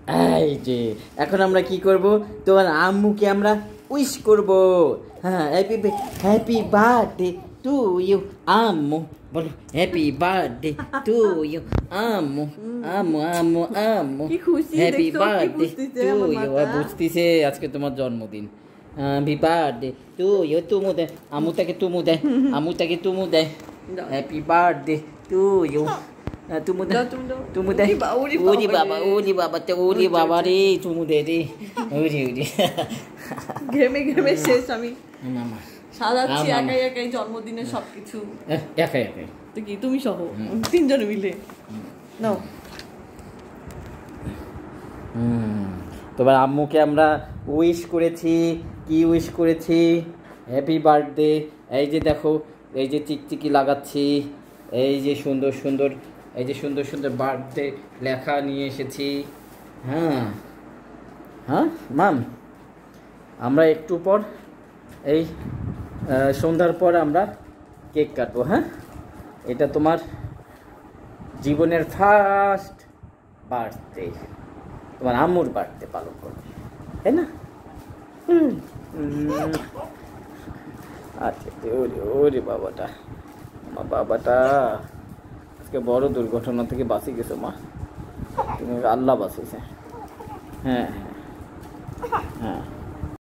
এই যে এখন আমরা কি করব, তোমার আম্মুকে আমরা উইশ করব। হ্যাঁ, হ্যাপি বার্থডে টু ইউ আম্মু, বলো হ্যাপি বার্থডে টু ইউ আম্মু। আম্মু আম্মু আম্মু কি খুশি হ্যাপি দেখছো, কি বার্থডে বুঝতেছে টু আমার ইউ। মাথা। বুঝতেছে আজকে তোমার জন্মদিন। Happy birthday to you. তুমু দে, আম্মুটাকে তুমু দে, আম্মুটাকে তুমু দে। দাও। Happy birthday to you. তুমু দে, দাও, তুমি দাও। তুমু দে। ওরে বাবা, ওরে বাবা, ওরে বাবা রে, তুমু দে রে। ওরে ওরে ঘেমে ঘেমে শেষ আমি। মামা সাজাচ্ছি মামা। একাই একাই জন্মদিনের সবকিছু। একাই একাই। তো কি তুমি সহ তিনজনে মিলে নাও। তোমার আম্মুকে আমরা উইশ করেছি। কি উইশ করেছি? Happy birthday. এই যে দেখো, এই যে চিকচিকি লাগাচ্ছি, এই যে সুন্দর সুন্দর, এই যে সুন্দর সুন্দর বার্থডে লেখা নিয়ে এসেছি। হ্যাঁ হ্যাঁ মাম, আমরা একটু পর এই সন্ধ্যার পর আমরা কেক কাটবো। হ্যাঁ, এটা তোমার জীবনের ফার্স্ট বার্থডে, তোমার আম্মুর বার্থডে পালন করবে, তাই না? আচ্ছা, ওরে ওরে বাবাটা, আমার বাবাটা আজকে বড় দুর্ঘটনা থেকে বাঁচি গেছো মা, তুমি আল্লাহ বাঁচিয়েছে। হ্যাঁ হ্যাঁ হ্যাঁ।